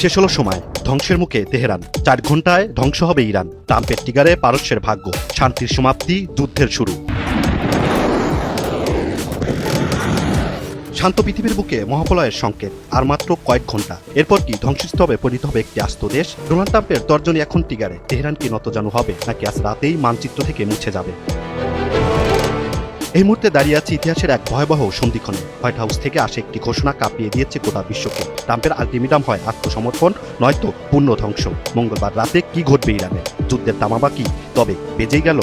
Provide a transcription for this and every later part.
শেষ হলো সময়, ধ্বংসের মুখে তেহরান, 4 ঘন্টায় ধ্বংস হবে ইরান। ট্রাম্পের টিগারে পারস্যের ভাগ্য, শান্তির সমাপ্তি, যুদ্ধের শুরু। শান্ত পৃথিবীর বুকে মহাপ্রলয়ের সংকেত, আর মাত্র কয়েক ঘন্টা। এরপর কি ধ্বংসস্তূপে পরিণত হবে একটি আস্ত দেশ? ডোনাল্ড ট্রাম্পের তর্জনী এখন টিগারে। তেহরান কি নতজানু হবে, নাকি আজ রাতেই মানচিত্র থেকে মুছে যাবে? এই মুহূর্তে দাঁড়িয়ে আছে ইতিহাসের এক ভয়াবহ সন্ধিক্ষণে। হোয়াইট হাউস থেকে আসে একটি ঘোষণা কাঁপিয়ে দিয়েছে গোটা বিশ্বকে। ট্রাম্পের আলটিমেটাম হয় আত্মসমর্পণ, নয়তো পূর্ণ ধ্বংস। মঙ্গলবার রাতে কি ঘটবে ইরানে? যুদ্ধের তামাবা কি তবে বেজেই গেল?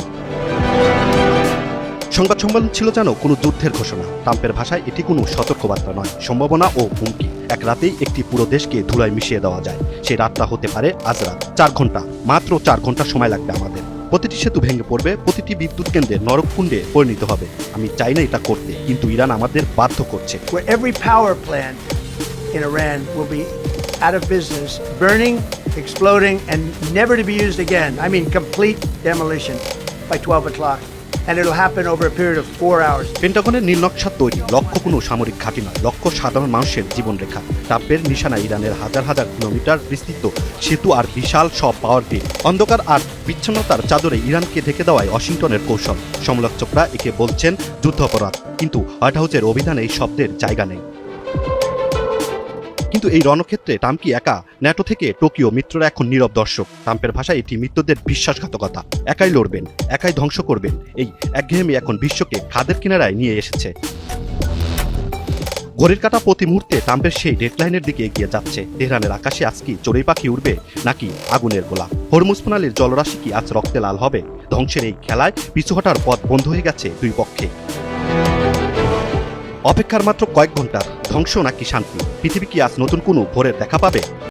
সংবাদ সম্মেলন ছিল যেন কোনো যুদ্ধের ঘোষণা। ট্রাম্পের ভাষায় এটি কোনো সতর্কবার্তা নয়, সম্ভাবনা ও হুমকি। এক রাতেই একটি পুরো দেশকে ধুলায় মিশিয়ে দেওয়া যায়। সেই রাতটা হতে পারে আজ রাত। 4 ঘন্টা, মাত্র 4 ঘন্টা সময় লাগবে আমাদের। প্রতিটি সেতু ভেঙে পড়বে, প্রতিটি বিদ্যুৎ কেন্দ্রে নরককুণ্ডে পরিণত হবে। আমি চাই না এটা করতে, কিন্তু ইরান আমাদের বাধ্য করছে। Where every power plant in Iran will be out of business, burning, exploding, and never to be used again. I mean, complete demolition by 12 o'clock. And it'll happen over a period of 4 hours. পেন্টাগনের নীল নকশা তৈরি, লক্ষ্য কোনো সামরিক ঘাঁটি নয়, লক্ষ্য সাধারণ মানুষের জীবনরেখা। ট্রাম্পের নিশানা ইরানের হাজার হাজার কিলোমিটার বিস্তৃত সেতু আর বিশাল সব পাওয়ার গ্রিড। অন্ধকার আর বিচ্ছিন্নতার চাদরে ইরানকে ঢেকে দেওয়ায় ওয়াশিংটনের কৌশল। সমালোচকরা একে বলছেন যুদ্ধাপরাধ, কিন্তু হোয়াইট হাউসের অভিধানে এই শব্দের জায়গা নেই। কিন্তু এই রণক্ষেত্রে ট্রাম্প কি একা? ন্যাটো থেকে টোকিও মিত্ররা এখন নীরব দর্শক। ট্রাম্পের ভাষায় এটি মিত্রদের বিশ্বাসঘাতকতা। একাই লড়বেন, একাই ধ্বংস করবেন। এই একঘেয়েমি এখন বিশ্বকে খাদের কিনারায় নিয়ে এসেছে। ঘড়ির কাঁটা প্রতি মুহূর্তে ট্রাম্পের সেই ডেডলাইনের দিকে এগিয়ে যাচ্ছে। তেহরানের আকাশে আজ কি চড়ুই পাখি উড়বে, নাকি আগুনের গোলা? হরমুজ প্রণালীর জলরাশি কি আজ রক্তে লাল হবে? ধ্বংসের এই খেলায় পিছু হটার পথ বন্ধ হয়ে গেছে দুই পক্ষে। অপেক্ষার মাত্র কয়েক ঘন্টার ধ্বংস নাকি শান্তি? পৃথিবী কি আজ নতুন কোনো ভোরের দেখা পাবে?